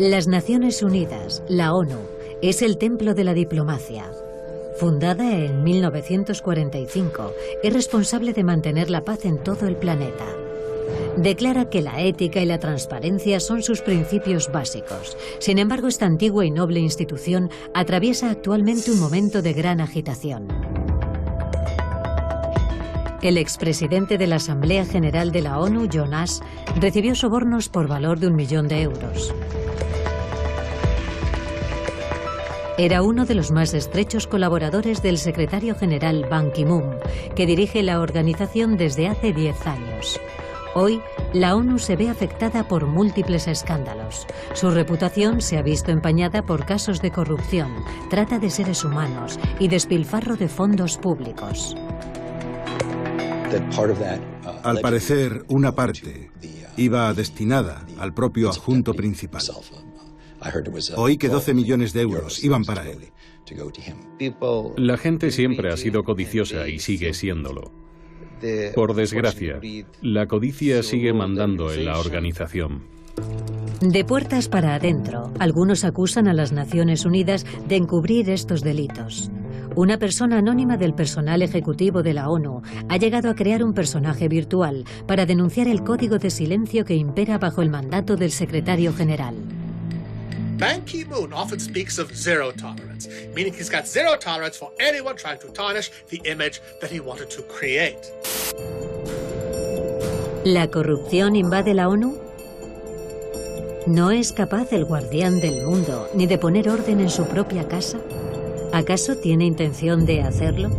Las Naciones Unidas, la ONU, es el templo de la diplomacia. Fundada en 1945, es responsable de mantener la paz en todo el planeta. Declara que la ética y la transparencia son sus principios básicos. Sin embargo, esta antigua y noble institución atraviesa actualmente un momento de gran agitación. El expresidente de la Asamblea General de la ONU, John Ash, recibió sobornos por valor de 1 millón de euros. Era uno de los más estrechos colaboradores del secretario general Ban Ki-moon, que dirige la organización desde hace 10 años. Hoy, la ONU se ve afectada por múltiples escándalos. Su reputación se ha visto empañada por casos de corrupción, trata de seres humanos y despilfarro de fondos públicos. Al parecer, una parte iba destinada al propio adjunto principal. Oí que 12 millones de euros iban para él. La gente siempre ha sido codiciosa y sigue siéndolo. Por desgracia, la codicia sigue mandando en la organización. De puertas para adentro, algunos acusan a las Naciones Unidas de encubrir estos delitos. Una persona anónima del personal ejecutivo de la ONU ha llegado a crear un personaje virtual para denunciar el código de silencio que impera bajo el mandato del secretario general. Ban Ki-moon often speaks of zero tolerance, meaning he's got zero tolerance for anyone trying to tarnish the image that he wanted to create. ¿La corrupción invade la ONU? ¿No es capaz el guardián del mundo ni de poner orden en su propia casa? ¿Acaso tiene intención de hacerlo?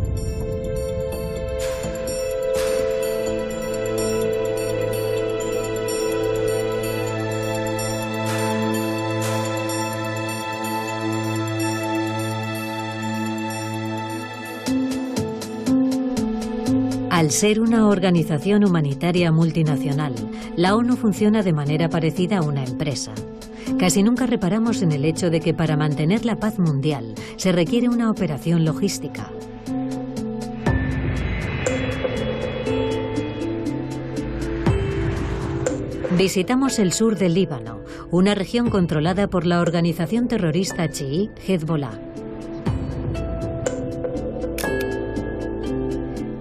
Al ser una organización humanitaria multinacional, la ONU funciona de manera parecida a una empresa. Casi nunca reparamos en el hecho de que para mantener la paz mundial se requiere una operación logística. Visitamos el sur del Líbano, una región controlada por la organización terrorista chií Hezbollah.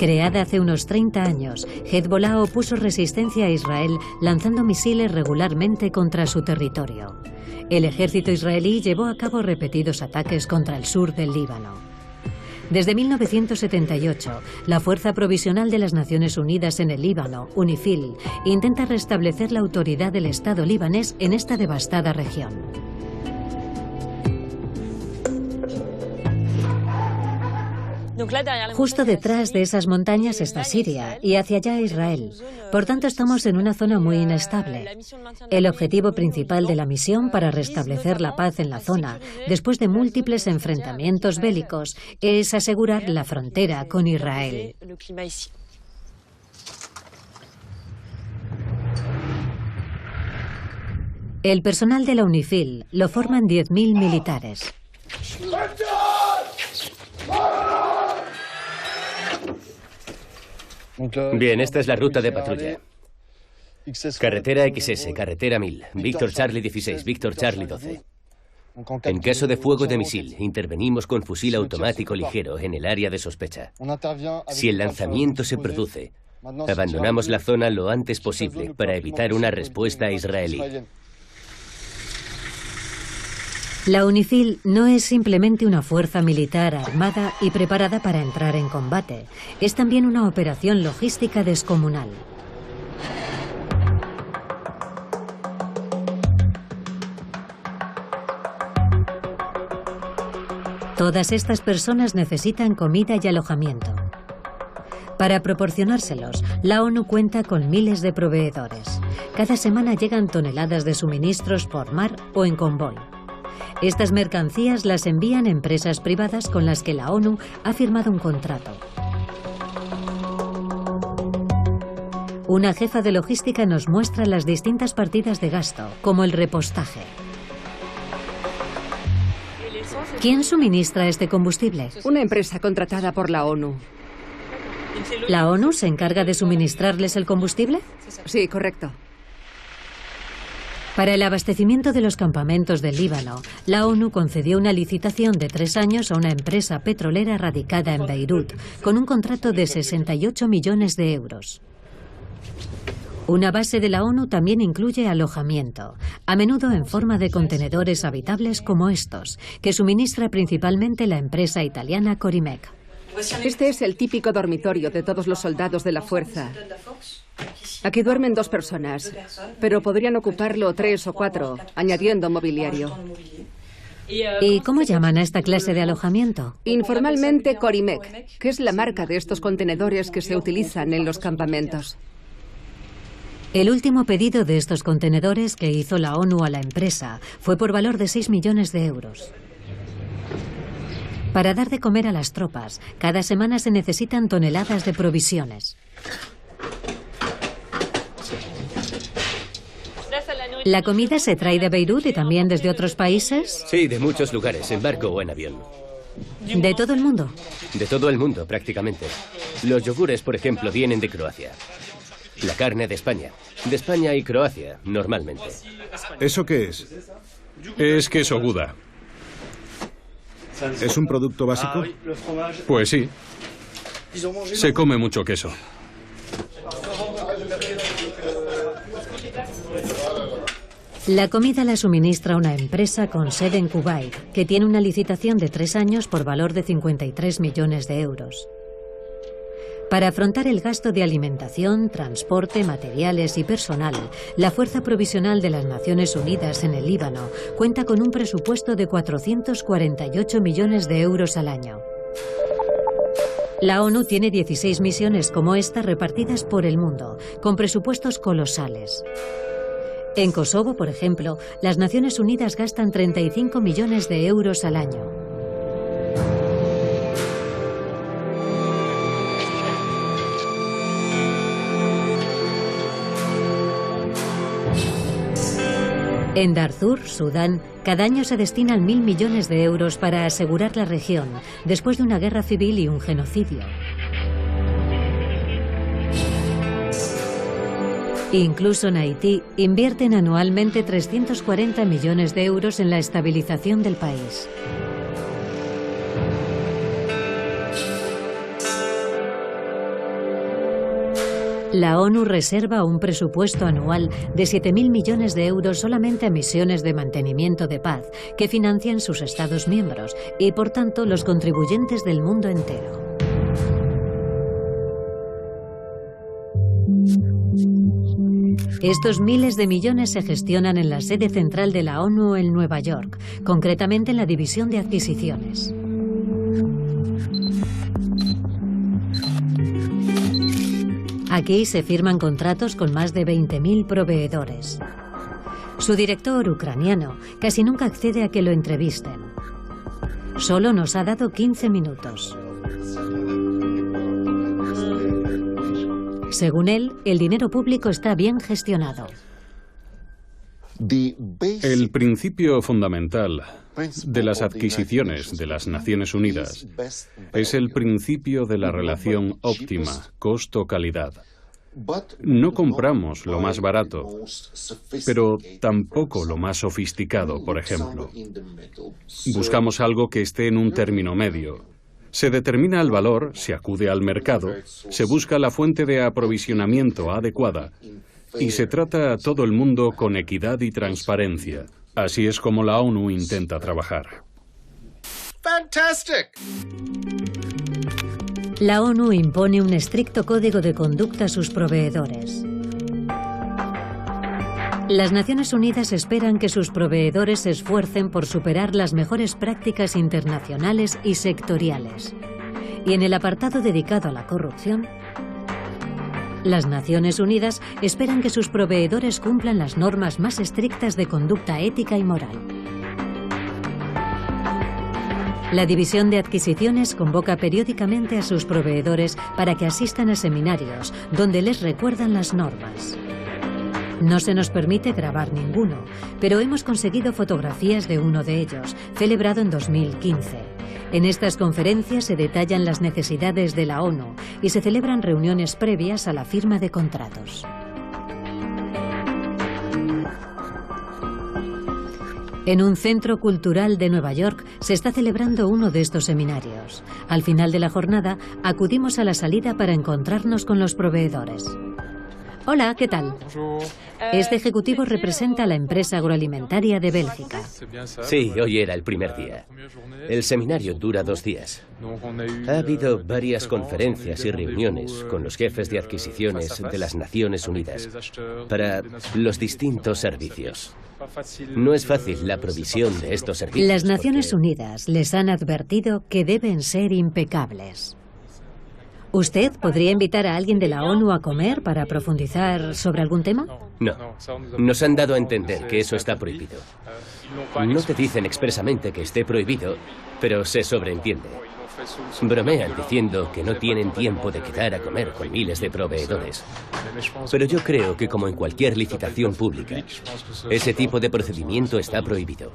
Creada hace unos 30 años, Hezbollah opuso resistencia a Israel lanzando misiles regularmente contra su territorio. El ejército israelí llevó a cabo repetidos ataques contra el sur del Líbano. Desde 1978, la Fuerza Provisional de las Naciones Unidas en el Líbano, UNIFIL, intenta restablecer la autoridad del Estado libanés en esta devastada región. Justo detrás de esas montañas está Siria y hacia allá Israel. Por tanto, estamos en una zona muy inestable. El objetivo principal de la misión para restablecer la paz en la zona, después de múltiples enfrentamientos bélicos, es asegurar la frontera con Israel. El personal de la UNIFIL lo forman 10.000 militares. Bien, esta es la ruta de patrulla. Carretera XS, carretera 1000, Víctor Charlie 16, Víctor Charlie 12. En caso de fuego de misil, intervenimos con fusil automático ligero en el área de sospecha. Si el lanzamiento se produce, abandonamos la zona lo antes posible para evitar una respuesta israelí. La UNIFIL no es simplemente una fuerza militar armada y preparada para entrar en combate. Es también una operación logística descomunal. Todas estas personas necesitan comida y alojamiento. Para proporcionárselos, la ONU cuenta con miles de proveedores. Cada semana llegan toneladas de suministros por mar o en convoy. Estas mercancías las envían empresas privadas con las que la ONU ha firmado un contrato. Una jefa de logística nos muestra las distintas partidas de gasto, como el repostaje. ¿Quién suministra este combustible? Una empresa contratada por la ONU. ¿La ONU se encarga de suministrarles el combustible? Sí, correcto. Para el abastecimiento de los campamentos del Líbano, la ONU concedió una licitación de 3 años a una empresa petrolera radicada en Beirut, con un contrato de 68 millones de euros. Una base de la ONU también incluye alojamiento, a menudo en forma de contenedores habitables como estos, que suministra principalmente la empresa italiana Corimec. Este es el típico dormitorio de todos los soldados de la fuerza. Aquí duermen 2 personas, pero podrían ocuparlo 3 o 4, añadiendo mobiliario. ¿Y cómo llaman a esta clase de alojamiento? Informalmente Corimec, que es la marca de estos contenedores que se utilizan en los campamentos. El último pedido de estos contenedores que hizo la ONU a la empresa fue por valor de 6 millones de euros. Para dar de comer a las tropas, cada semana se necesitan toneladas de provisiones. ¿La comida se trae de Beirut y también desde otros países? Sí, de muchos lugares, en barco o en avión. ¿De todo el mundo? De todo el mundo, prácticamente. Los yogures, por ejemplo, vienen de Croacia. La carne de España. De España y Croacia, normalmente. ¿Eso qué es? Es queso Gouda. ¿Es un producto básico? Pues sí. Se come mucho queso. La comida la suministra una empresa con sede en Kuwait, que tiene una licitación de 3 años por valor de 53 millones de euros. Para afrontar el gasto de alimentación, transporte, materiales y personal, la Fuerza Provisional de las Naciones Unidas en el Líbano cuenta con un presupuesto de 448 millones de euros al año. La ONU tiene 16 misiones como esta repartidas por el mundo, con presupuestos colosales. En Kosovo, por ejemplo, las Naciones Unidas gastan 35 millones de euros al año. En Darfur, Sudán, cada año se destinan 1.000 millones de euros para asegurar la región, después de una guerra civil y un genocidio. Incluso en Haití, invierten anualmente 340 millones de euros en la estabilización del país. La ONU reserva un presupuesto anual de 7.000 millones de euros solamente a misiones de mantenimiento de paz que financian sus Estados miembros y, por tanto, los contribuyentes del mundo entero. Estos miles de millones se gestionan en la sede central de la ONU en Nueva York, concretamente en la División de Adquisiciones. Aquí se firman contratos con más de 20.000 proveedores. Su director, ucraniano, casi nunca accede a que lo entrevisten. Solo nos ha dado 15 minutos. Según él, el dinero público está bien gestionado. El principio fundamental de las adquisiciones de las Naciones Unidas es el principio de la relación óptima, costo-calidad. No compramos lo más barato, pero tampoco lo más sofisticado, por ejemplo. Buscamos algo que esté en un término medio. Se determina el valor, se acude al mercado, se busca la fuente de aprovisionamiento adecuada y se trata a todo el mundo con equidad y transparencia. Así es como la ONU intenta trabajar. Fantastic. La ONU impone un estricto código de conducta a sus proveedores. Las Naciones Unidas esperan que sus proveedores se esfuercen por superar las mejores prácticas internacionales y sectoriales. Y en el apartado dedicado a la corrupción, las Naciones Unidas esperan que sus proveedores cumplan las normas más estrictas de conducta ética y moral. La División de Adquisiciones convoca periódicamente a sus proveedores para que asistan a seminarios donde les recuerdan las normas. No se nos permite grabar ninguno, pero hemos conseguido fotografías de uno de ellos, celebrado en 2015. En estas conferencias se detallan las necesidades de la ONU y se celebran reuniones previas a la firma de contratos. En un centro cultural de Nueva York se está celebrando uno de estos seminarios. Al final de la jornada, acudimos a la salida para encontrarnos con los proveedores. Hola, ¿qué tal? Este ejecutivo representa a la empresa agroalimentaria de Bélgica. Sí, hoy era el primer día. El seminario dura 2 días. Ha habido varias conferencias y reuniones con los jefes de adquisiciones de las Naciones Unidas para los distintos servicios. No es fácil la provisión de estos servicios. Las Naciones Unidas les han advertido que deben ser impecables. ¿Usted podría invitar a alguien de la ONU a comer para profundizar sobre algún tema? No. Nos han dado a entender que eso está prohibido. No te dicen expresamente que esté prohibido, pero se sobreentiende. Bromean diciendo que no tienen tiempo de quedar a comer con miles de proveedores. Pero yo creo que, como en cualquier licitación pública, ese tipo de procedimiento está prohibido.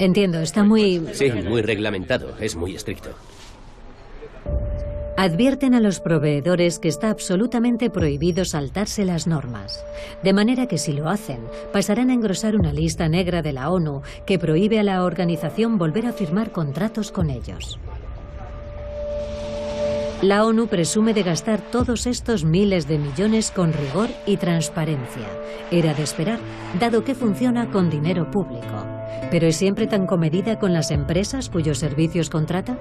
Entiendo, está muy... Sí, muy reglamentado, es muy estricto. Advierten a los proveedores que está absolutamente prohibido saltarse las normas, de manera que si lo hacen, pasarán a engrosar una lista negra de la ONU que prohíbe a la organización volver a firmar contratos con ellos. La ONU presume de gastar todos estos miles de millones con rigor y transparencia. Era de esperar, dado que funciona con dinero público. ¿Pero es siempre tan comedida con las empresas cuyos servicios contrata?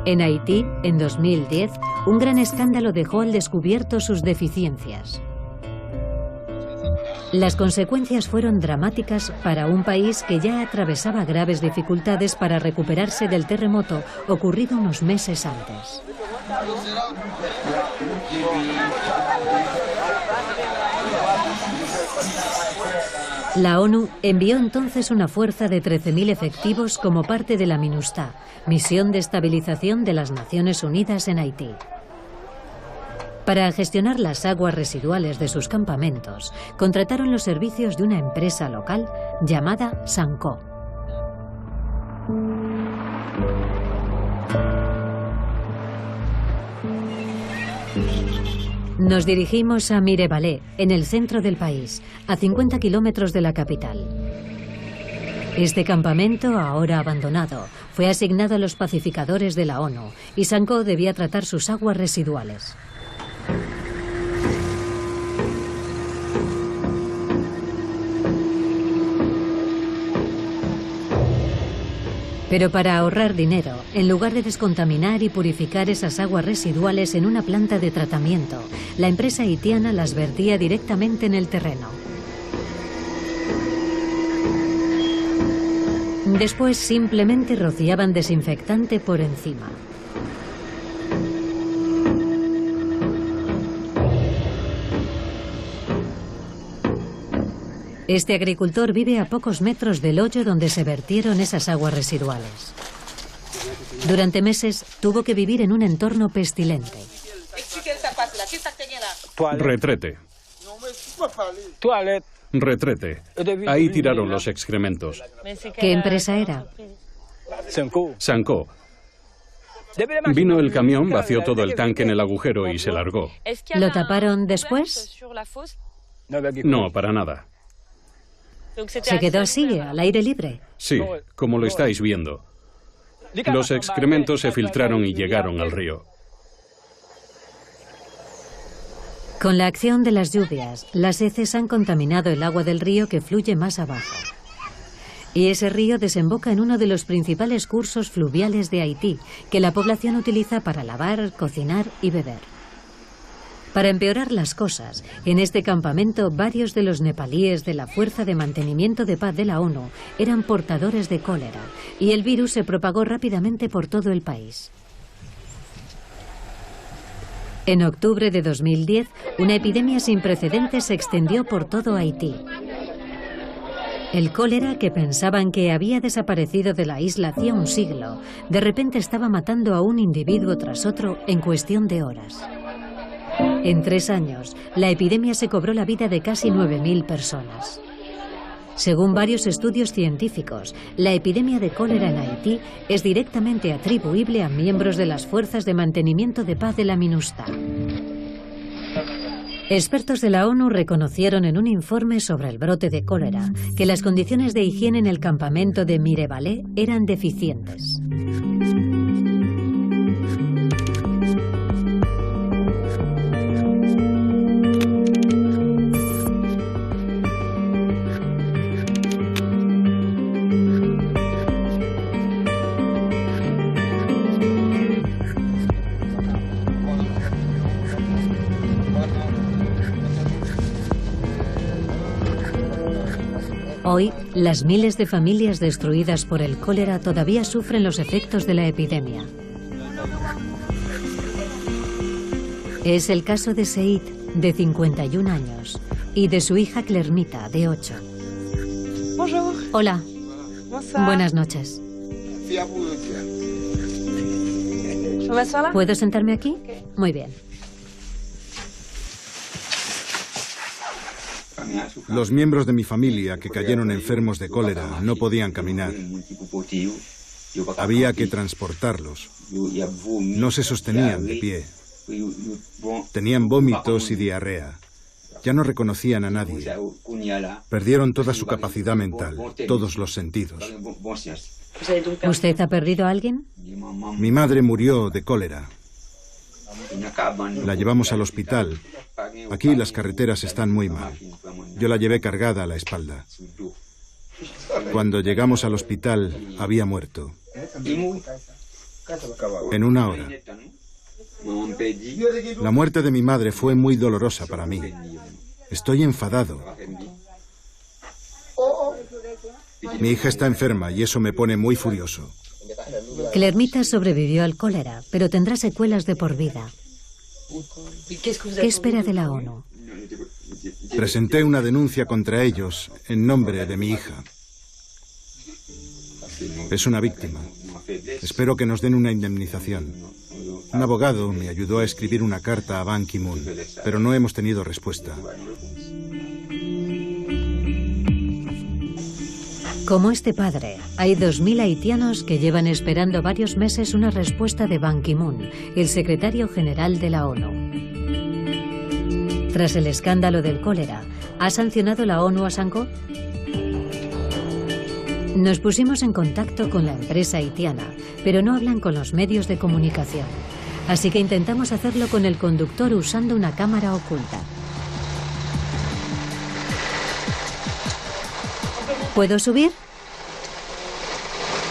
En Haití, en 2010, un gran escándalo dejó al descubierto sus deficiencias. Las consecuencias fueron dramáticas para un país que ya atravesaba graves dificultades para recuperarse del terremoto ocurrido unos meses antes. La ONU envió entonces una fuerza de 13.000 efectivos como parte de la MINUSTAH, Misión de Estabilización de las Naciones Unidas en Haití. Para gestionar las aguas residuales de sus campamentos, contrataron los servicios de una empresa local llamada Sanco. Nos dirigimos a Mirebalais, en el centro del país, a 50 kilómetros de la capital. Este campamento, ahora abandonado, fue asignado a los pacificadores de la ONU y Sanco debía tratar sus aguas residuales. Pero para ahorrar dinero, en lugar de descontaminar y purificar esas aguas residuales en una planta de tratamiento, la empresa haitiana las vertía directamente en el terreno. Después simplemente rociaban desinfectante por encima. Este agricultor vive a pocos metros del hoyo donde se vertieron esas aguas residuales. Durante meses tuvo que vivir en un entorno pestilente. Retrete. Retrete. Ahí tiraron los excrementos. ¿Qué empresa era? Sanco. Vino el camión, vació todo el tanque en el agujero y se largó. ¿Lo taparon después? No, para nada. ¿Se quedó así, al aire libre? Sí, como lo estáis viendo. Los excrementos se filtraron y llegaron al río. Con la acción de las lluvias, las heces han contaminado el agua del río que fluye más abajo. Y ese río desemboca en uno de los principales cursos fluviales de Haití, que la población utiliza para lavar, cocinar y beber. Para empeorar las cosas, en este campamento varios de los nepalíes de la Fuerza de Mantenimiento de Paz de la ONU eran portadores de cólera y el virus se propagó rápidamente por todo el país. En octubre de 2010, una epidemia sin precedentes se extendió por todo Haití. El cólera, que pensaban que había desaparecido de la isla hacía un siglo, de repente estaba matando a un individuo tras otro en cuestión de horas. En 3 años, la epidemia se cobró la vida de casi 9.000 personas. Según varios estudios científicos, la epidemia de cólera en Haití es directamente atribuible a miembros de las fuerzas de mantenimiento de paz de la MINUSTAH. Expertos de la ONU reconocieron en un informe sobre el brote de cólera que las condiciones de higiene en el campamento de Mirebalais eran deficientes. Hoy, las miles de familias destruidas por el cólera todavía sufren los efectos de la epidemia. Es el caso de Seid, de 51 años, y de su hija Clermita, de 8. Bonjour. Hola. Bonsoir. Buenas noches. ¿Puedo ¿Puedo sentarme aquí? Muy bien. Los miembros de mi familia que cayeron enfermos de cólera no podían caminar. Había que transportarlos. No se sostenían de pie. Tenían vómitos y diarrea. Ya no reconocían a nadie. Perdieron toda su capacidad mental, todos los sentidos. ¿Usted ha perdido a alguien? Mi madre murió de cólera. La llevamos al hospital. Aquí las carreteras están muy mal. Yo la llevé cargada a la espalda. Cuando llegamos al hospital, había muerto. En 1 hora. La muerte de mi madre fue muy dolorosa para mí. Estoy enfadado. Mi hija está enferma y eso me pone muy furioso. Clermita sobrevivió al cólera, pero tendrá secuelas de por vida. ¿Qué espera de la ONU? Presenté una denuncia contra ellos en nombre de mi hija. Es una víctima. Espero que nos den una indemnización. Un abogado me ayudó a escribir una carta a Ban Ki-moon, pero no hemos tenido respuesta. Como este padre, hay 2.000 haitianos que llevan esperando varios meses una respuesta de Ban Ki-moon, el secretario general de la ONU. Tras el escándalo del cólera, ¿ha sancionado la ONU a Sanko? Nos pusimos en contacto con la empresa haitiana, pero no hablan con los medios de comunicación. Así que intentamos hacerlo con el conductor usando una cámara oculta. ¿Puedo subir?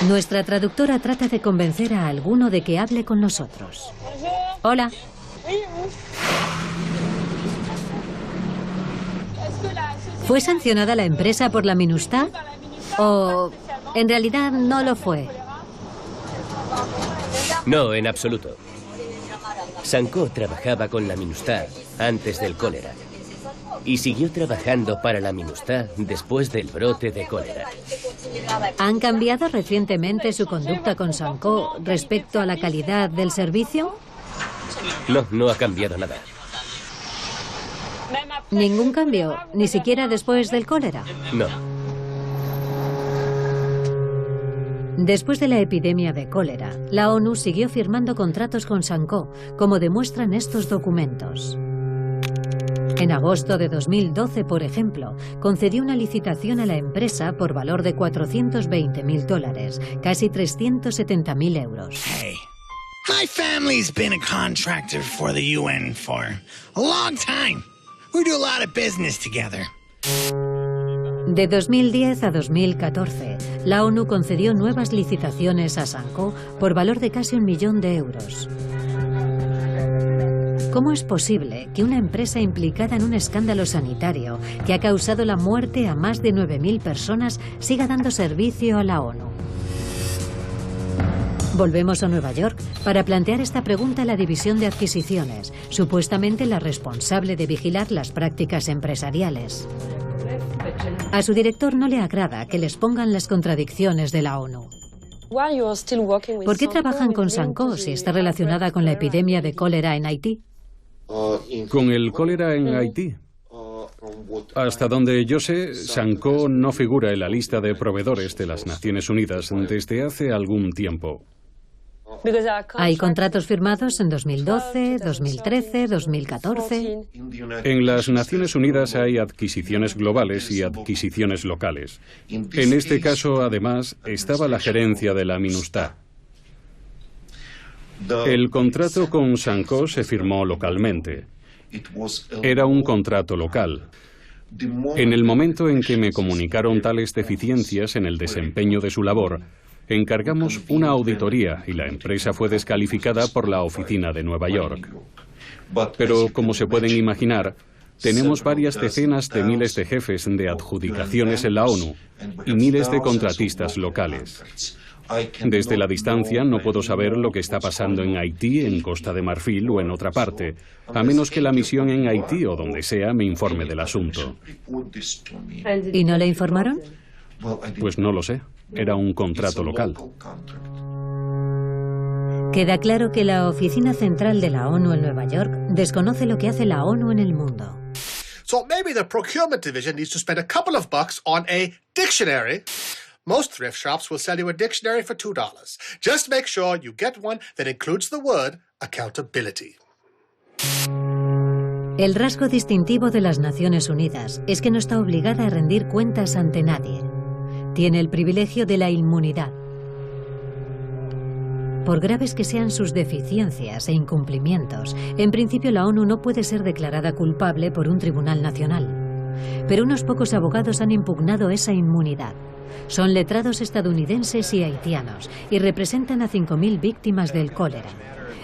Nuestra traductora trata de convencer a alguno de que hable con nosotros. Hola. ¿Fue sancionada la empresa por la MINUSTAH? ¿O en realidad no lo fue? No, en absoluto. Sanko trabajaba con la MINUSTAH antes del cólera y siguió trabajando para la MINUSTAH después del brote de cólera. ¿Han cambiado recientemente su conducta con Sanko respecto a la calidad del servicio? No, no ha cambiado nada. ¿Ningún cambio? ¿Ni siquiera después del cólera? No. Después de la epidemia de cólera, la ONU siguió firmando contratos con Sanko, como demuestran estos documentos. En agosto de 2012, por ejemplo, concedió una licitación a la empresa por valor de $420.000, casi 370.000 euros. Hey, my family's been a contractor for the UN for a long time. We do a lot of business together. De 2010 a 2014, la ONU concedió nuevas licitaciones a Sanko por valor de casi 1 millón de euros. ¿Cómo es posible que una empresa implicada en un escándalo sanitario que ha causado la muerte a más de 9.000 personas siga dando servicio a la ONU? Volvemos a Nueva York para plantear esta pregunta a la División de Adquisiciones, supuestamente la responsable de vigilar las prácticas empresariales. A su director no le agrada que les pongan las contradicciones de la ONU. ¿Por qué trabajan con Sanko si está relacionada con la epidemia de cólera en Haití? ¿Con el cólera en Haití? Hasta donde yo sé, Sanko no figura en la lista de proveedores de las Naciones Unidas desde hace algún tiempo. Hay contratos firmados en 2012, 2013, 2014. En las Naciones Unidas hay adquisiciones globales y adquisiciones locales. En este caso, además, estaba la gerencia de la MINUSTAH. El contrato con Sanco se firmó localmente. Era un contrato local. En el momento en que me comunicaron tales deficiencias en el desempeño de su labor, encargamos una auditoría y la empresa fue descalificada por la oficina de Nueva York. Pero, como se pueden imaginar, tenemos varias decenas de miles de jefes de adjudicaciones en la ONU y miles de contratistas locales. Desde la distancia no puedo saber lo que está pasando en Haití, en Costa de Marfil o en otra parte, a menos que la misión en Haití o donde sea me informe del asunto. ¿Y no le informaron? Pues no lo sé. Era un contrato local. Queda claro que la Oficina Central de la ONU en Nueva York desconoce lo que hace la ONU en el mundo. So maybe the procurement division needs to spend a couple of bucks on a dictionary. Most thrift shops will sell you a dictionary for $2. Just make sure you get one that includes the word accountability. El rasgo distintivo de las Naciones Unidas es que no está obligada a rendir cuentas ante nadie. Tiene el privilegio de la inmunidad. Por graves que sean sus deficiencias e incumplimientos, en principio la ONU no puede ser declarada culpable por un tribunal nacional. Pero unos pocos abogados han impugnado esa inmunidad. Son letrados estadounidenses y haitianos y representan a 5.000 víctimas del cólera.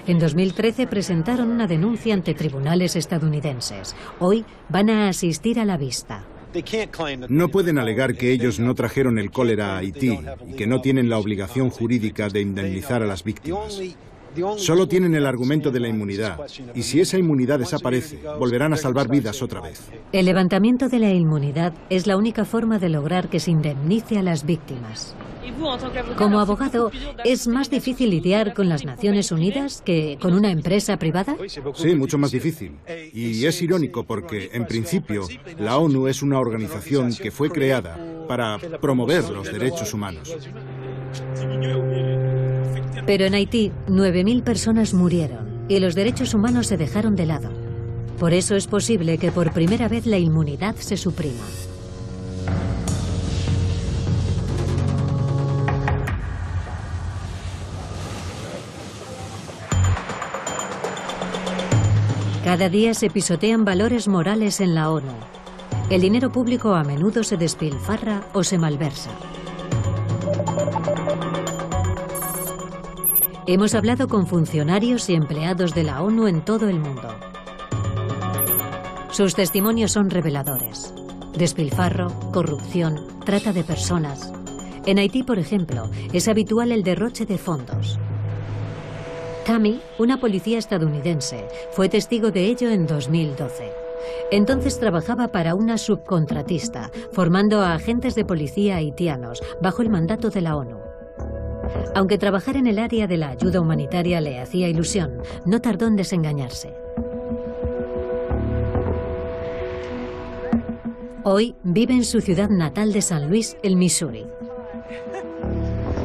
En 2013 presentaron una denuncia ante tribunales estadounidenses. Hoy van a asistir a la vista. No pueden alegar que ellos no trajeron el cólera a Haití y que no tienen la obligación jurídica de indemnizar a las víctimas. Solo tienen el argumento de la inmunidad, y si esa inmunidad desaparece, volverán a salvar vidas otra vez. El levantamiento de la inmunidad es la única forma de lograr que se indemnice a las víctimas. Como abogado, ¿es más difícil lidiar con las Naciones Unidas que con una empresa privada? Sí, mucho más difícil. Y es irónico porque, en principio, la ONU es una organización que fue creada para promover los derechos humanos. Pero en Haití, 9.000 personas murieron y los derechos humanos se dejaron de lado. Por eso es posible que por primera vez la inmunidad se suprima. Cada día se pisotean valores morales en la ONU. El dinero público a menudo se despilfarra o se malversa. Hemos hablado con funcionarios y empleados de la ONU en todo el mundo. Sus testimonios son reveladores. Despilfarro, corrupción, trata de personas. En Haití, por ejemplo, es habitual el derroche de fondos. Tammy, una policía estadounidense, fue testigo de ello en 2012. Entonces trabajaba para una subcontratista, formando a agentes de policía haitianos bajo el mandato de la ONU. Aunque trabajar en el área de la ayuda humanitaria le hacía ilusión, no tardó en desengañarse. Hoy vive en su ciudad natal de San Luis, el Missouri.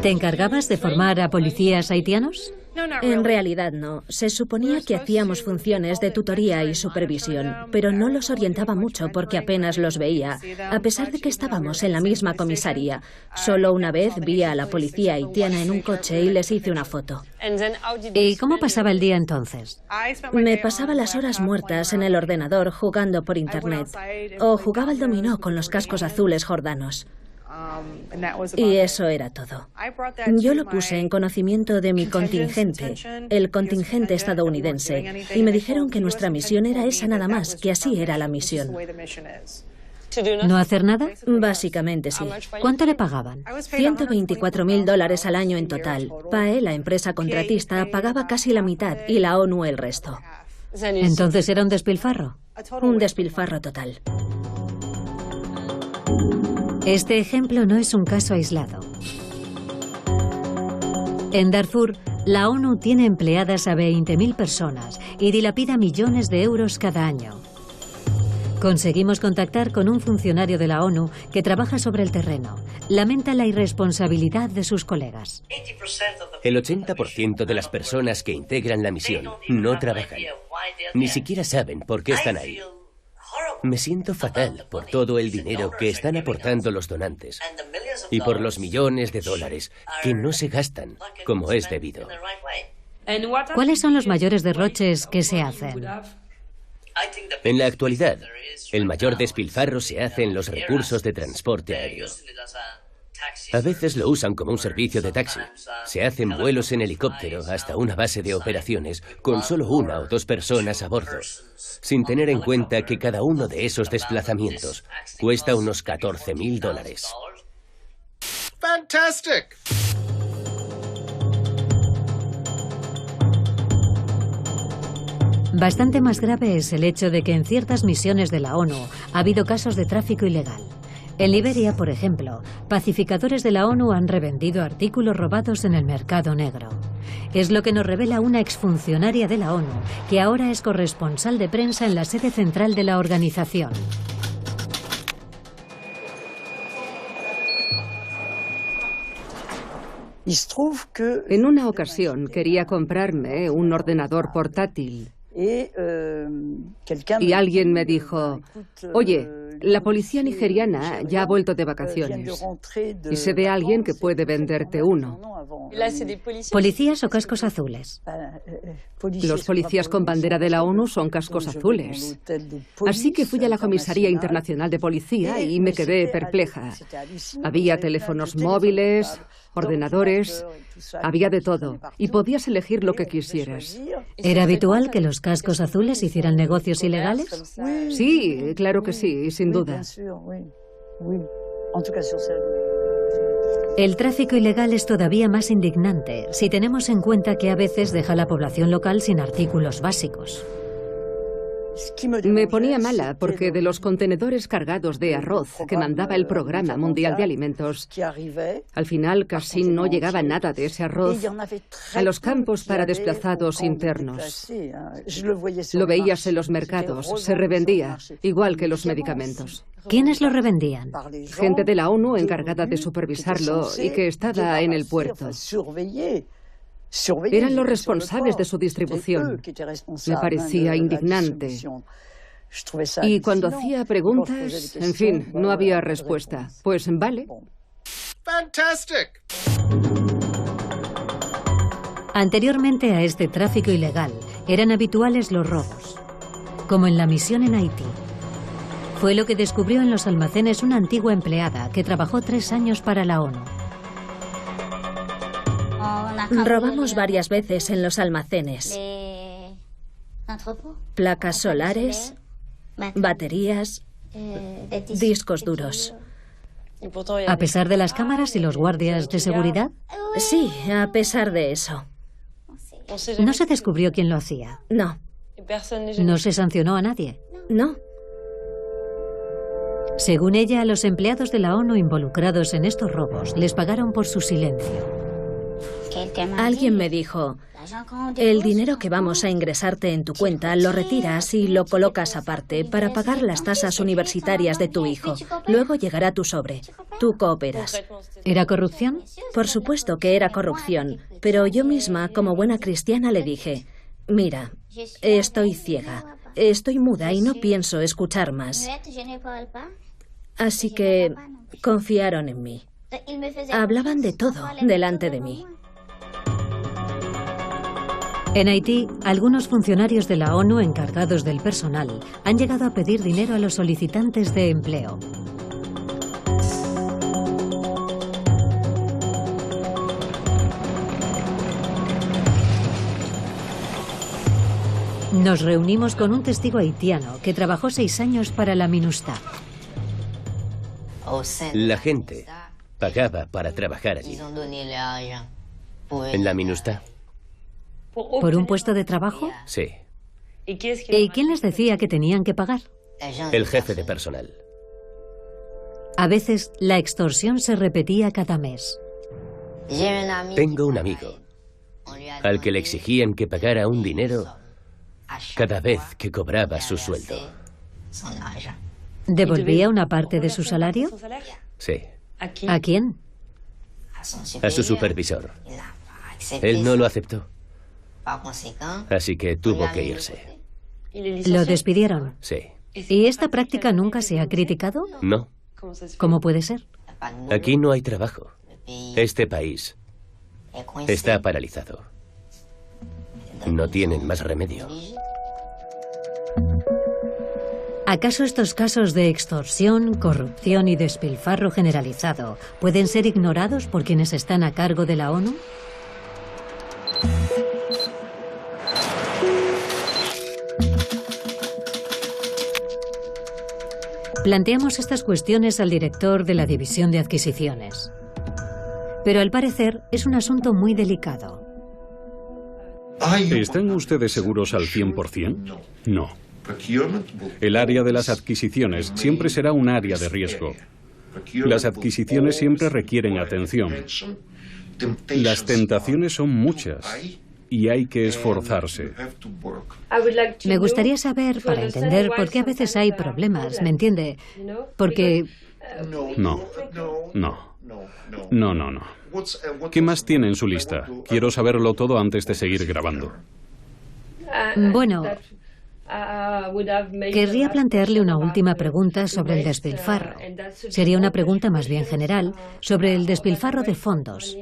¿Te encargabas de formar a policías haitianos? En realidad no. Se suponía que hacíamos funciones de tutoría y supervisión, pero no los orientaba mucho porque apenas los veía, a pesar de que estábamos en la misma comisaría. Solo una vez vi a la policía haitiana en un coche y les hice una foto. ¿Y cómo pasaba el día entonces? Me pasaba las horas muertas en el ordenador jugando por internet, o jugaba al dominó con los cascos azules jordanos. Y eso era todo. Yo lo puse en conocimiento de mi contingente, el contingente estadounidense, y me dijeron que nuestra misión era esa nada más, que así era la misión. ¿No hacer nada? Básicamente sí. ¿Cuánto le pagaban? $124.000 al año en total. PAE, la empresa contratista, pagaba casi la mitad y la ONU el resto. ¿Entonces era un despilfarro? Un despilfarro total. Este ejemplo no es un caso aislado. En Darfur, la ONU tiene empleadas a 20.000 personas y dilapida millones de euros cada año. Conseguimos contactar con un funcionario de la ONU que trabaja sobre el terreno. Lamenta la irresponsabilidad de sus colegas. El 80% de las personas que integran la misión no trabajan. Ni siquiera saben por qué están ahí. Me siento fatal por todo el dinero que están aportando los donantes y por los millones de dólares que no se gastan como es debido. ¿Cuáles son los mayores derroches que se hacen? En la actualidad, el mayor despilfarro se hace en los recursos de transporte aéreo. A veces lo usan como un servicio de taxi. Se hacen vuelos en helicóptero hasta una base de operaciones con solo 1 o 2 personas a bordo, sin tener en cuenta que cada uno de esos desplazamientos cuesta unos $14.000. Fantastic! Bastante más grave es el hecho de que en ciertas misiones de la ONU ha habido casos de tráfico ilegal. En Liberia, por ejemplo, pacificadores de la ONU han revendido artículos robados en el mercado negro. Es lo que nos revela una exfuncionaria de la ONU, que ahora es corresponsal de prensa en la sede central de la organización. En una ocasión quería comprarme un ordenador portátil. Y alguien me dijo, oye, la policía nigeriana ya ha vuelto de vacaciones y sé de alguien que puede venderte uno. ¿Policías o cascos azules? Los policías con bandera de la ONU son cascos azules. Así que fui a la Comisaría Internacional de Policía y me quedé perpleja. Había teléfonos móviles, ordenadores, había de todo y podías elegir lo que quisieras. ¿Era habitual que los cascos azules hicieran negocios ilegales? Sí, claro que sí, sin duda. El tráfico ilegal es todavía más indignante si tenemos en cuenta que a veces deja a la población local sin artículos básicos. Me ponía mala porque de los contenedores cargados de arroz que mandaba el Programa Mundial de Alimentos, al final casi no llegaba nada de ese arroz a los campos para desplazados internos. Lo veías en los mercados, se revendía, igual que los medicamentos. ¿Quiénes lo revendían? Gente de la ONU encargada de supervisarlo y que estaba en el puerto. Eran los responsables de su distribución. Me parecía indignante. Y cuando hacía preguntas, en fin, no había respuesta. Pues vale. Fantastic! Anteriormente a este tráfico ilegal, eran habituales los robos, como en la misión en Haití. Fue lo que descubrió en los almacenes una antigua empleada que trabajó 3 años para la ONU. Robamos varias veces en los almacenes. Placas solares, baterías, discos duros. ¿A pesar de las cámaras y los guardias de seguridad? Sí, a pesar de eso. ¿No se descubrió quién lo hacía? No. ¿No se sancionó a nadie? No. Según ella, a los empleados de la ONU involucrados en estos robos les pagaron por su silencio. Alguien me dijo, el dinero que vamos a ingresarte en tu cuenta lo retiras y lo colocas aparte para pagar las tasas universitarias de tu hijo. Luego llegará tu sobre. Tú cooperas. ¿Era corrupción? Por supuesto que era corrupción, pero yo misma, como buena cristiana, le dije, mira, estoy ciega, estoy muda y no pienso escuchar más. Así que confiaron en mí. Hablaban de todo delante de mí. En Haití, algunos funcionarios de la ONU encargados del personal han llegado a pedir dinero a los solicitantes de empleo. Nos reunimos con un testigo haitiano que trabajó 6 años para la MINUSTAH. La gente pagaba para trabajar allí. En la MINUSTAH. ¿Por un puesto de trabajo? Sí. ¿Y quién les decía que tenían que pagar? El jefe de personal. A veces, la extorsión se repetía cada mes. Tengo un amigo al que le exigían que pagara un dinero cada vez que cobraba su sueldo. ¿Devolvía una parte de su salario? Sí. ¿A quién? A su supervisor. Él no lo aceptó. Así que tuvo que irse. ¿Lo despidieron? Sí. ¿Y esta práctica nunca se ha criticado? No. ¿Cómo puede ser? Aquí no hay trabajo. Este país está paralizado. No tienen más remedio. ¿Acaso estos casos de extorsión, corrupción y despilfarro generalizado pueden ser ignorados por quienes están a cargo de la ONU? Planteamos estas cuestiones al director de la División de Adquisiciones. Pero al parecer es un asunto muy delicado. ¿Están ustedes seguros al 100%? No. El área de las adquisiciones siempre será un área de riesgo. Las adquisiciones siempre requieren atención. Las tentaciones son muchas y hay que esforzarse. Me gustaría saber, para entender por qué a veces hay problemas, ¿me entiende? Porque... No. ¿Qué más tiene en su lista? Quiero saberlo todo antes de seguir grabando. Bueno, querría plantearle una última pregunta sobre el despilfarro. Sería una pregunta más bien general sobre el despilfarro de fondos.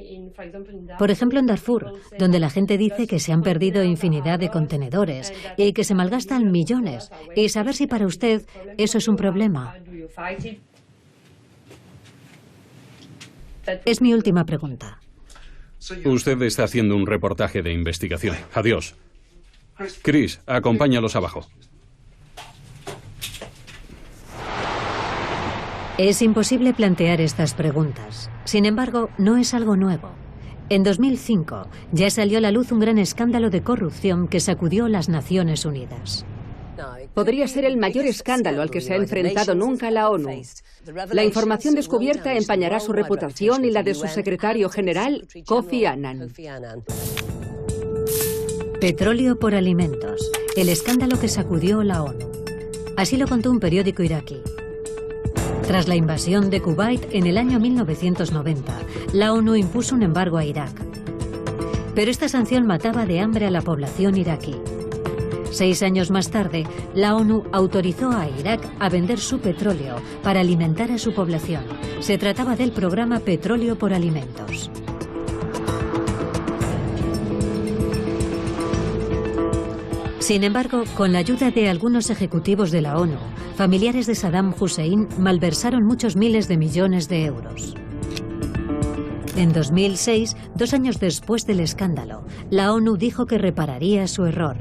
Por ejemplo, en Darfur, donde la gente dice que se han perdido infinidad de contenedores y que se malgastan millones. Y saber si para usted eso es un problema. Es mi última pregunta. Usted está haciendo un reportaje de investigación. Adiós. Chris, acompáñalos abajo. Es imposible plantear estas preguntas. Sin embargo, no es algo nuevo. En 2005 ya salió a la luz un gran escándalo de corrupción que sacudió las Naciones Unidas. Podría ser el mayor escándalo al que se ha enfrentado nunca la ONU. La información descubierta empañará su reputación y la de su secretario general, Kofi Annan. Petróleo por alimentos, el escándalo que sacudió la ONU. Así lo contó un periódico iraquí. Tras la invasión de Kuwait en el año 1990, la ONU impuso un embargo a Irak. Pero esta sanción mataba de hambre a la población iraquí. 6 años más tarde, la ONU autorizó a Irak a vender su petróleo para alimentar a su población. Se trataba del programa Petróleo por Alimentos. Sin embargo, con la ayuda de algunos ejecutivos de la ONU, familiares de Saddam Hussein malversaron muchos miles de millones de euros. En 2006, 2 años después del escándalo, la ONU dijo que repararía su error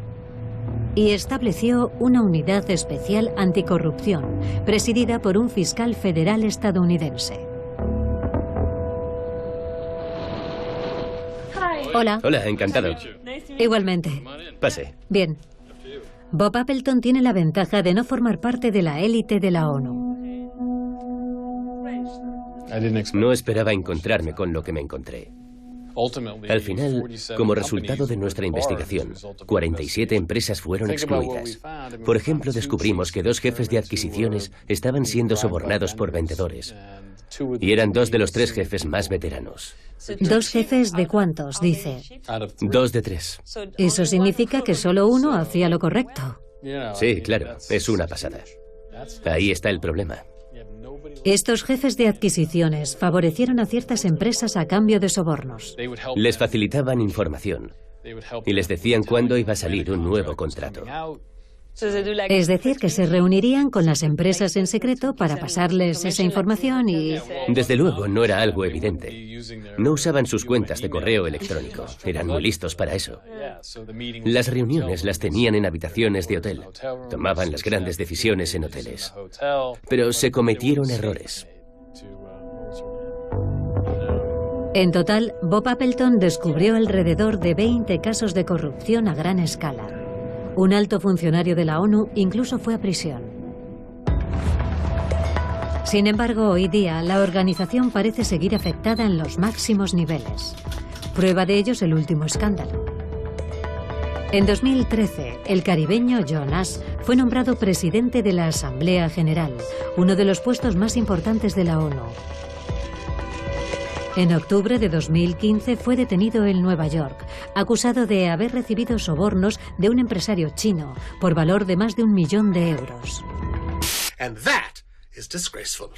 y estableció una unidad especial anticorrupción, presidida por un fiscal federal estadounidense. Hola. Hola, encantado. Igualmente. Pase. Bien. Bob Appleton tiene la ventaja de no formar parte de la élite de la ONU. No esperaba encontrarme con lo que me encontré. Al final, como resultado de nuestra investigación, 47 empresas fueron excluidas. Por ejemplo, descubrimos que 2 jefes de adquisiciones estaban siendo sobornados por vendedores. Y eran 2 de los 3 jefes más veteranos. ¿2 jefes de cuántos, dice? 2 de 3. Eso significa que solo uno hacía lo correcto. Sí, claro, es una pasada. Ahí está el problema. Estos jefes de adquisiciones favorecieron a ciertas empresas a cambio de sobornos. Les facilitaban información y les decían cuándo iba a salir un nuevo contrato. Es decir, que se reunirían con las empresas en secreto para pasarles esa información y... Desde luego, no era algo evidente. No usaban sus cuentas de correo electrónico. Eran muy listos para eso. Las reuniones las tenían en habitaciones de hotel. Tomaban las grandes decisiones en hoteles. Pero se cometieron errores. En total, Bob Appleton descubrió alrededor de 20 casos de corrupción a gran escala. Un alto funcionario de la ONU incluso fue a prisión. Sin embargo, hoy día la organización parece seguir afectada en los máximos niveles. Prueba de ello es el último escándalo. En 2013, el caribeño Jonas fue nombrado presidente de la Asamblea General, uno de los puestos más importantes de la ONU. En octubre de 2015 fue detenido en Nueva York, acusado de haber recibido sobornos de un empresario chino por valor de más de 1 millón de euros. And that is disgraceful.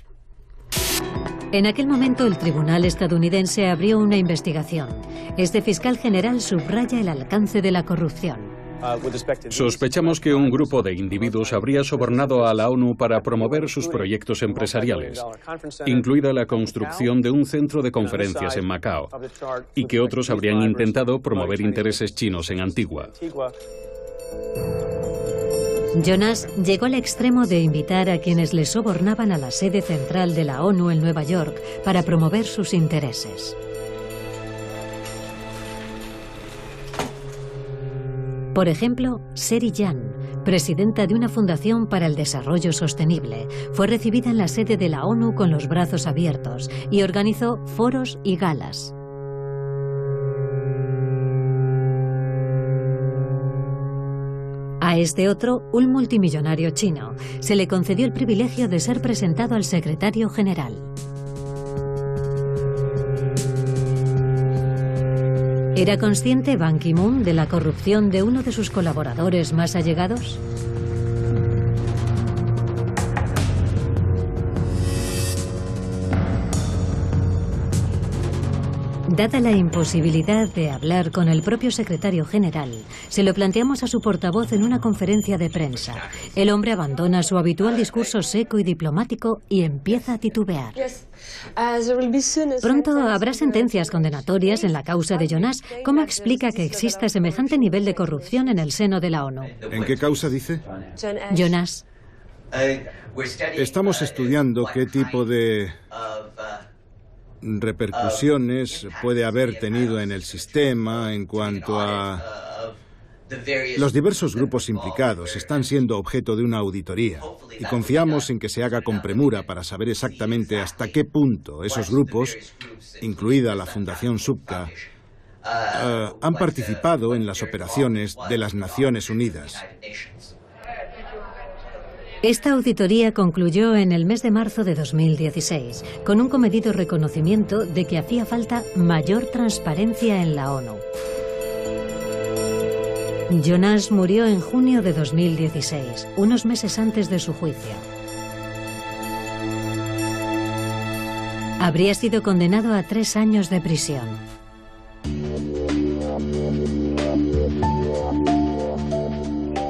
En aquel momento, el tribunal estadounidense abrió una investigación. Este fiscal general subraya el alcance de la corrupción. Sospechamos que un grupo de individuos habría sobornado a la ONU para promover sus proyectos empresariales, incluida la construcción de un centro de conferencias en Macao, y que otros habrían intentado promover intereses chinos en Antigua. Jonas llegó al extremo de invitar a quienes le sobornaban a la sede central de la ONU en Nueva York para promover sus intereses. Por ejemplo, Seri Yan, presidenta de una fundación para el desarrollo sostenible, fue recibida en la sede de la ONU con los brazos abiertos y organizó foros y galas. A este otro, un multimillonario chino, se le concedió el privilegio de ser presentado al secretario general. ¿Era consciente Ban Ki-moon de la corrupción de uno de sus colaboradores más allegados? Dada la imposibilidad de hablar con el propio secretario general, se lo planteamos a su portavoz en una conferencia de prensa. El hombre abandona su habitual discurso seco y diplomático y empieza a titubear. Pronto habrá sentencias condenatorias en la causa de Jonas. ¿Cómo explica que exista semejante nivel de corrupción en el seno de la ONU? ¿En qué causa dice? Jonas. Estamos estudiando qué tipo de repercusiones puede haber tenido en el sistema en cuanto a... Los diversos grupos implicados están siendo objeto de una auditoría y confiamos en que se haga con premura para saber exactamente hasta qué punto esos grupos, incluida la Fundación Subka, han participado en las operaciones de las Naciones Unidas. Esta auditoría concluyó en el mes de marzo de 2016, con un comedido reconocimiento de que hacía falta mayor transparencia en la ONU. Jonas murió en junio de 2016, unos meses antes de su juicio. Habría sido condenado a 3 años de prisión.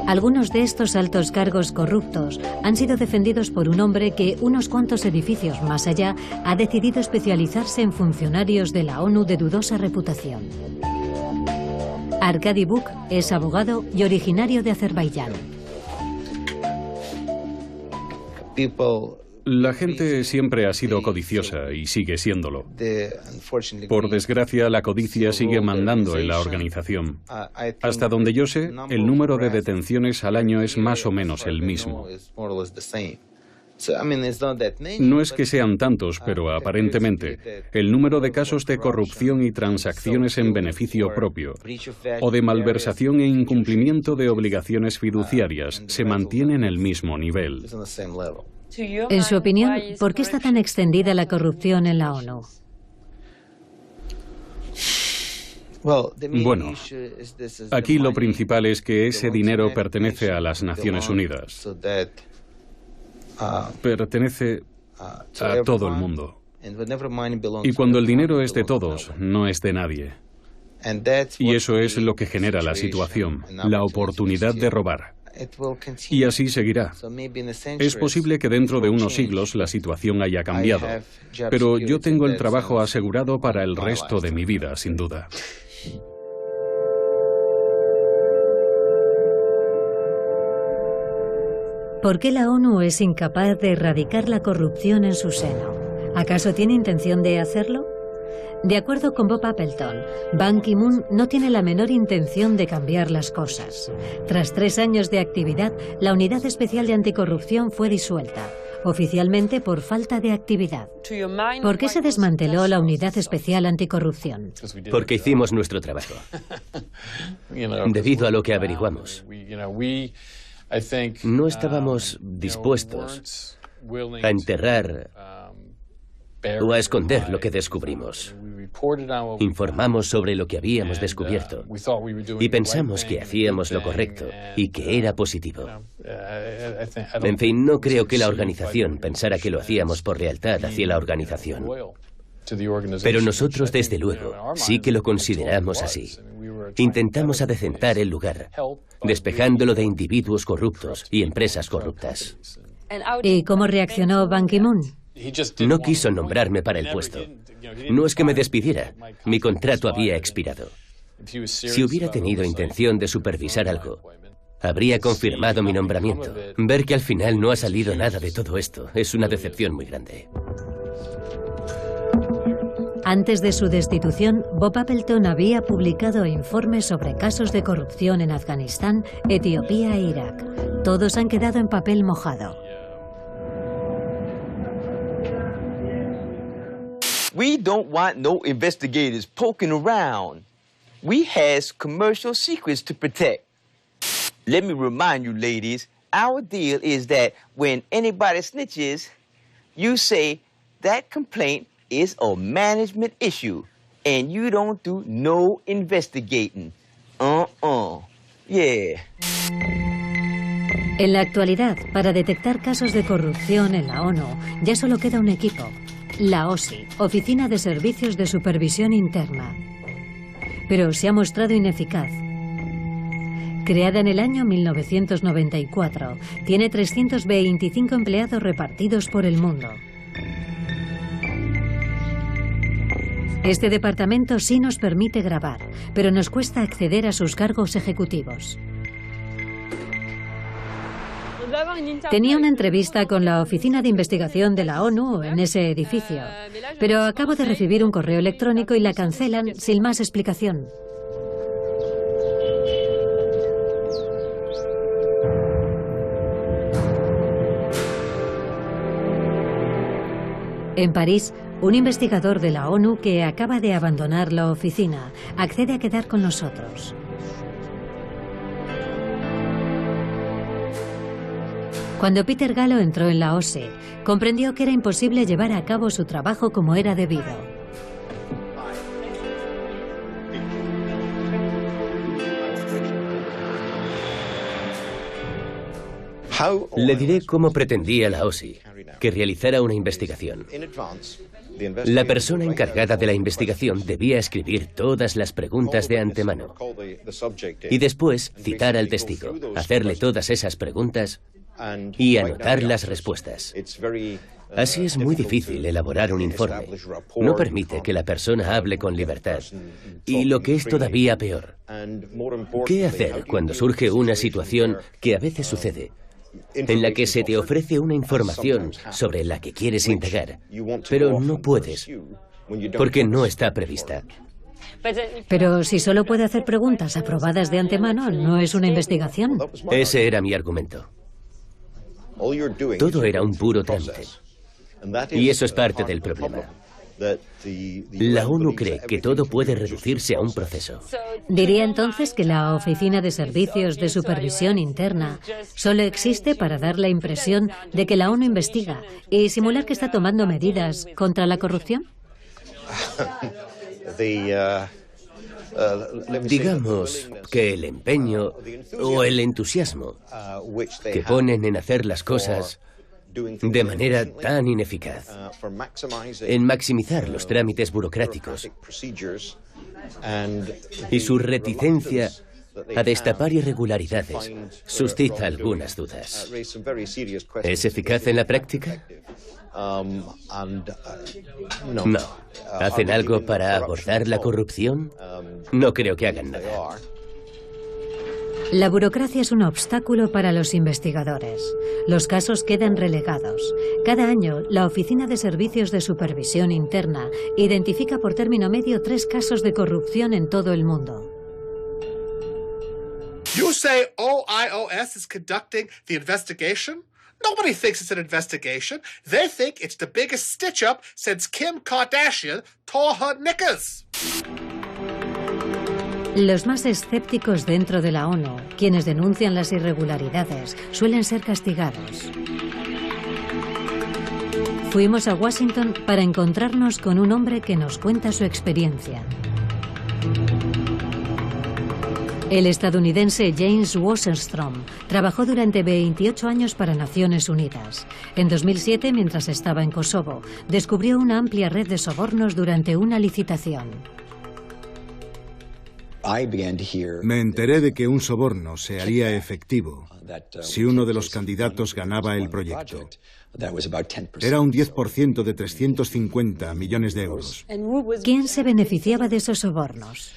Algunos de estos altos cargos corruptos han sido defendidos por un hombre que, unos cuantos edificios más allá, ha decidido especializarse en funcionarios de la ONU de dudosa reputación. Arkady Buk es abogado y originario de Azerbaiyán. La gente siempre ha sido codiciosa y sigue siéndolo. Por desgracia, la codicia sigue mandando en la organización. Hasta donde yo sé, el número de detenciones al año es más o menos el mismo. No es que sean tantos, pero aparentemente el número de casos de corrupción y transacciones en beneficio propio o de malversación e incumplimiento de obligaciones fiduciarias se mantiene en el mismo nivel. En su opinión, ¿por qué está tan extendida la corrupción en la ONU? Bueno, aquí lo principal es que ese dinero pertenece a las Naciones Unidas. Pertenece a todo el mundo. Y cuando el dinero es de todos, no es de nadie. Y eso es lo que genera la situación, la oportunidad de robar. Y así seguirá. Es posible que dentro de unos siglos la situación haya cambiado, pero yo tengo el trabajo asegurado para el resto de mi vida, sin duda. ¿Por qué la ONU es incapaz de erradicar la corrupción en su seno? ¿Acaso tiene intención de hacerlo? De acuerdo con Bob Appleton, Ban Ki-moon no tiene la menor intención de cambiar las cosas. Tras 3 años de actividad, la Unidad Especial de Anticorrupción fue disuelta. oficialmente por falta de actividad. ¿Por qué se desmanteló la Unidad Especial Anticorrupción? Porque hicimos nuestro trabajo. Debido a lo que averiguamos. No estábamos dispuestos a enterrar o a esconder lo que descubrimos. Informamos sobre lo que habíamos descubierto y pensamos que hacíamos lo correcto y que era positivo. En fin, no creo que la organización pensara que lo hacíamos por lealtad hacia la organización. Pero nosotros, desde luego, sí que lo consideramos así. Intentamos adecentar el lugar, despejándolo de individuos corruptos y empresas corruptas. ¿Y cómo reaccionó Ban Ki-moon? No quiso nombrarme para el puesto. No es que me despidiera, mi contrato había expirado. Si hubiera tenido intención de supervisar algo, habría confirmado mi nombramiento. Ver que al final no ha salido nada de todo esto es una decepción muy grande. Antes de su destitución, Bob Appleton había publicado informes sobre casos de corrupción en Afganistán, Etiopía e Irak. Todos han quedado en papel mojado. We don't want no investigators poking around. We has commercial secrets to protect. Let me remind you, ladies, our deal is that when anybody snitches, you say that complaint is a management issue, and you don't do no investigating. Yeah. En la actualidad, para detectar casos de corrupción en la ONU, ya solo queda un equipo. La OSI, Oficina de Servicios de Supervisión Interna. Pero se ha mostrado ineficaz. Creada en el año 1994, tiene 325 empleados repartidos por el mundo. Este departamento sí nos permite grabar, pero nos cuesta acceder a sus cargos ejecutivos. Tenía una entrevista con la Oficina de Investigación de la ONU en ese edificio, pero acabo de recibir un correo electrónico y la cancelan sin más explicación. En París, un investigador de la ONU que acaba de abandonar la oficina accede a quedar con nosotros. Cuando Peter Gallo entró en la OSI, comprendió que era imposible llevar a cabo su trabajo como era debido. Le diré cómo pretendía la OSI que realizara una investigación. La persona encargada de la investigación debía escribir todas las preguntas de antemano y después citar al testigo, hacerle todas esas preguntas y anotar las respuestas. Así es muy difícil elaborar un informe. No permite que la persona hable con libertad. Y lo que es todavía peor, ¿qué hacer cuando surge una situación que a veces sucede, en la que se te ofrece una información sobre la que quieres indagar, pero no puedes, porque no está prevista? Pero si solo puede hacer preguntas aprobadas de antemano, ¿no es una investigación? Ese era mi argumento. Todo era un puro trámite. Y eso es parte del problema. La ONU cree que todo puede reducirse a un proceso. ¿Diría entonces que la Oficina de Servicios de Supervisión Interna solo existe para dar la impresión de que la ONU investiga y simular que está tomando medidas contra la corrupción? Digamos que el empeño o el entusiasmo que ponen en hacer las cosas de manera tan ineficaz, en maximizar los trámites burocráticos y su reticencia a destapar irregularidades, suscita algunas dudas. ¿Es eficaz en la práctica? No. ¿Hacen algo para abordar la corrupción? No creo que hagan nada. La burocracia es un obstáculo para los investigadores. Los casos quedan relegados. Cada año, la Oficina de Servicios de Supervisión Interna identifica por término medio 3 casos de corrupción en todo el mundo. You say OIOS is conducting the investigation? Nobody thinks it's an investigation. They think it's the biggest stitch-up since Kim Kardashian tore her knickers. Los más escépticos dentro de la ONU, quienes denuncian las irregularidades, suelen ser castigados. Fuimos a Washington para encontrarnos con un hombre que nos cuenta su experiencia. El estadounidense James Wasserstrom trabajó durante 28 años para Naciones Unidas. En 2007, mientras estaba en Kosovo, descubrió una amplia red de sobornos durante una licitación. Me enteré de que un soborno se haría efectivo si uno de los candidatos ganaba el proyecto. Era un 10% de 350 millones de euros. ¿Quién se beneficiaba de esos sobornos?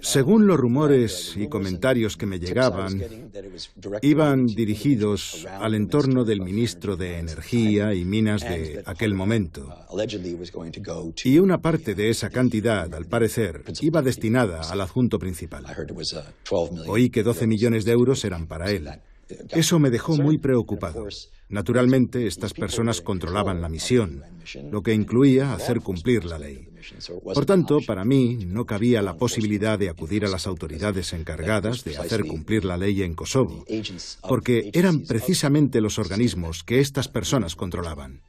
Según los rumores y comentarios que me llegaban, iban dirigidos al entorno del ministro de Energía y Minas de aquel momento. Y una parte de esa cantidad, al parecer, iba destinada al adjunto principal. Oí que 12 millones de euros eran para él. Eso me dejó muy preocupado. Naturalmente, estas personas controlaban la misión, lo que incluía hacer cumplir la ley. Por tanto, para mí no cabía la posibilidad de acudir a las autoridades encargadas de hacer cumplir la ley en Kosovo, porque eran precisamente los organismos que estas personas controlaban.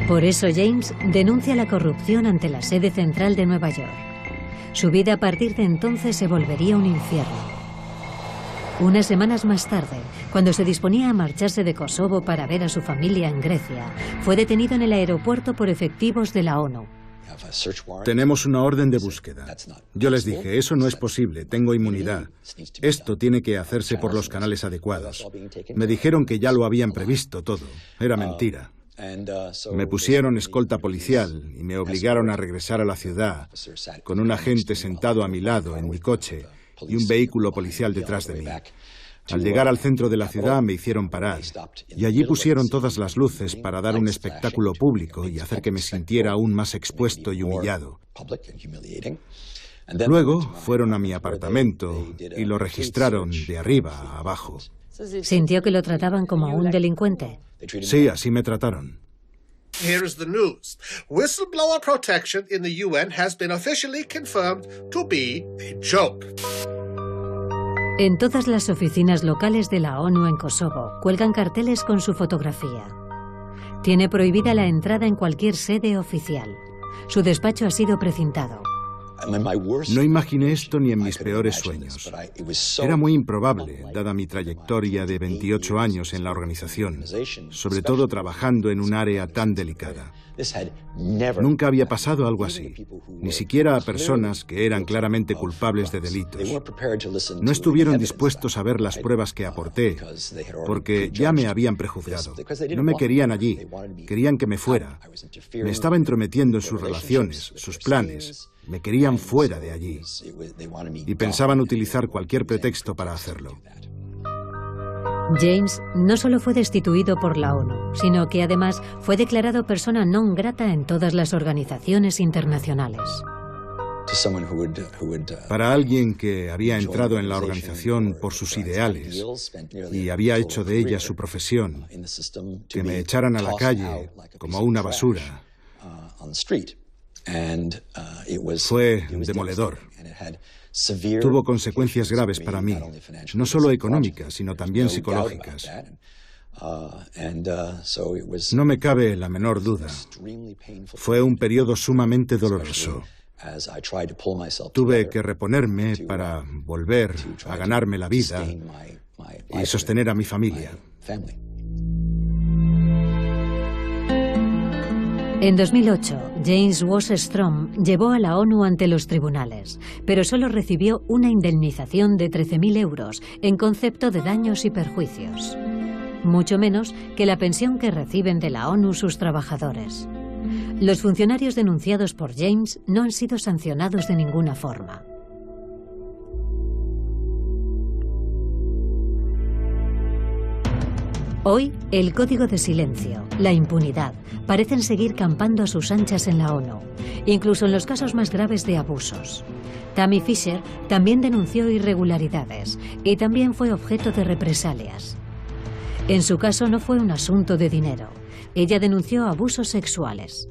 Por eso James denuncia la corrupción ante la sede central de Nueva York. Su vida a partir de entonces se volvería un infierno. Unas semanas más tarde, cuando se disponía a marcharse de Kosovo para ver a su familia en Grecia, fue detenido en el aeropuerto por efectivos de la ONU. Tenemos una orden de búsqueda. Yo les dije, eso no es posible, tengo inmunidad. Esto tiene que hacerse por los canales adecuados. Me dijeron que ya lo habían previsto todo. Era mentira. Me pusieron escolta policial y me obligaron a regresar a la ciudad, con un agente sentado a mi lado en mi coche y un vehículo policial detrás de mí. Al llegar al centro de la ciudad me hicieron parar y allí pusieron todas las luces para dar un espectáculo público y hacer que me sintiera aún más expuesto y humillado. Luego fueron a mi apartamento y lo registraron de arriba a abajo. ¿Sintió que lo trataban como a un delincuente? Sí, así me trataron. Here is the news. Whistleblower protection in the UN has been officially confirmed to be a joke. En todas las oficinas locales de la ONU en Kosovo cuelgan carteles con su fotografía. Tiene prohibida la entrada en cualquier sede oficial. Su despacho ha sido precintado. No imaginé esto ni en mis peores sueños. Era muy improbable, dada mi trayectoria de 28 años en la organización, sobre todo trabajando en un área tan delicada. Nunca había pasado algo así, ni siquiera a personas que eran claramente culpables de delitos. No estuvieron dispuestos a ver las pruebas que aporté, porque ya me habían prejuzgado. No me querían allí, querían que me fuera. Me estaba entrometiendo en sus relaciones, sus planes. Me querían fuera de allí y pensaban utilizar cualquier pretexto para hacerlo. James no solo fue destituido por la ONU, sino que además fue declarado persona non grata en todas las organizaciones internacionales. Para alguien que había entrado en la organización por sus ideales y había hecho de ella su profesión, que me echaran a la calle como una basura, fue demoledor. Tuvo consecuencias graves para mí, no solo económicas, sino también psicológicas. No me cabe la menor duda. Fue un periodo sumamente doloroso. Tuve que reponerme para volver a ganarme la vida y sostener a mi familia. En 2008, James Wasserstrom llevó a la ONU ante los tribunales, pero solo recibió una indemnización de 13.000 euros en concepto de daños y perjuicios. Mucho menos que la pensión que reciben de la ONU sus trabajadores. Los funcionarios denunciados por James no han sido sancionados de ninguna forma. Hoy, el código de silencio, la impunidad, parecen seguir campando a sus anchas en la ONU, incluso en los casos más graves de abusos. Tammy Fisher también denunció irregularidades y también fue objeto de represalias. En su caso no fue un asunto de dinero. Ella denunció abusos sexuales.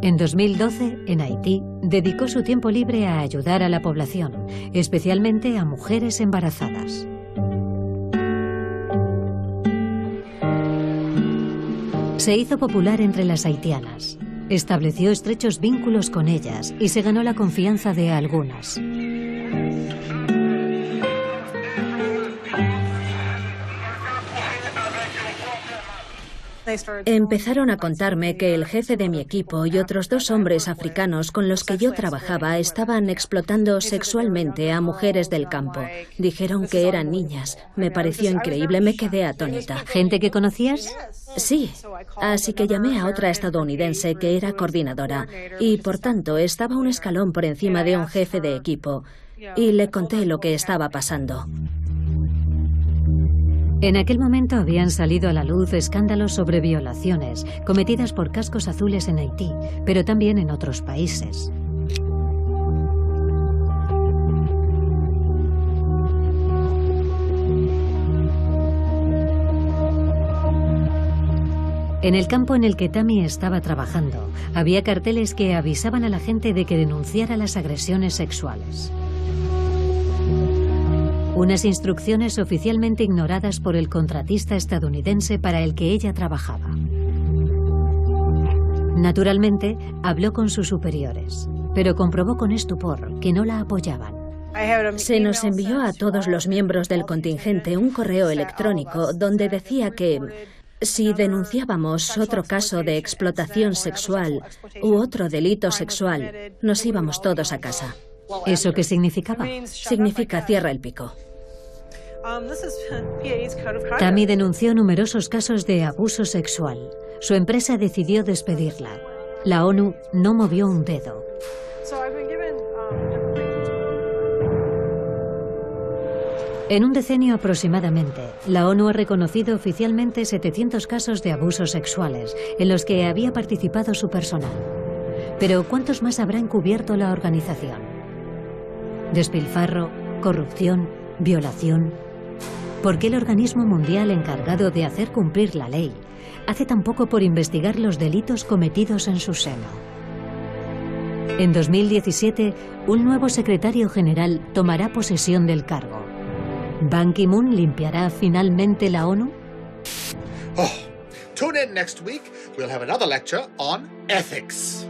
En 2012, en Haití, dedicó su tiempo libre a ayudar a la población, especialmente a mujeres embarazadas. Se hizo popular entre las haitianas. Estableció estrechos vínculos con ellas y se ganó la confianza de algunas. Empezaron a contarme que el jefe de mi equipo y otros 2 hombres africanos con los que yo trabajaba estaban explotando sexualmente a mujeres del campo. Dijeron que eran niñas. Me pareció increíble, me quedé atónita. ¿Gente que conocías? Sí, así que llamé a otra estadounidense que era coordinadora y, por tanto, estaba un escalón por encima de un jefe de equipo y le conté lo que estaba pasando. En aquel momento habían salido a la luz escándalos sobre violaciones cometidas por cascos azules en Haití, pero también en otros países. En el campo en el que Tammy estaba trabajando, había carteles que avisaban a la gente de que denunciara las agresiones sexuales. Unas instrucciones oficialmente ignoradas por el contratista estadounidense para el que ella trabajaba. Naturalmente, habló con sus superiores, pero comprobó con estupor que no la apoyaban. Se nos envió a todos los miembros del contingente un correo electrónico donde decía que si denunciábamos otro caso de explotación sexual u otro delito sexual, nos íbamos todos a casa. ¿Eso qué significaba? Significa cierra el pico. Tammy denunció numerosos casos de abuso sexual. Su empresa decidió despedirla. La ONU no movió un dedo. En un decenio aproximadamente, la ONU ha reconocido oficialmente 700 casos de abusos sexuales en los que había participado su personal. Pero ¿cuántos más habrá encubierto la organización? Despilfarro, corrupción, violación. ¿Por qué el organismo mundial encargado de hacer cumplir la ley hace tan poco por investigar los delitos cometidos en su seno? En 2017, un nuevo secretario general tomará posesión del cargo. ¿Ban Ki-moon limpiará finalmente la ONU? Tune in next week. We'll have another lecture on ethics.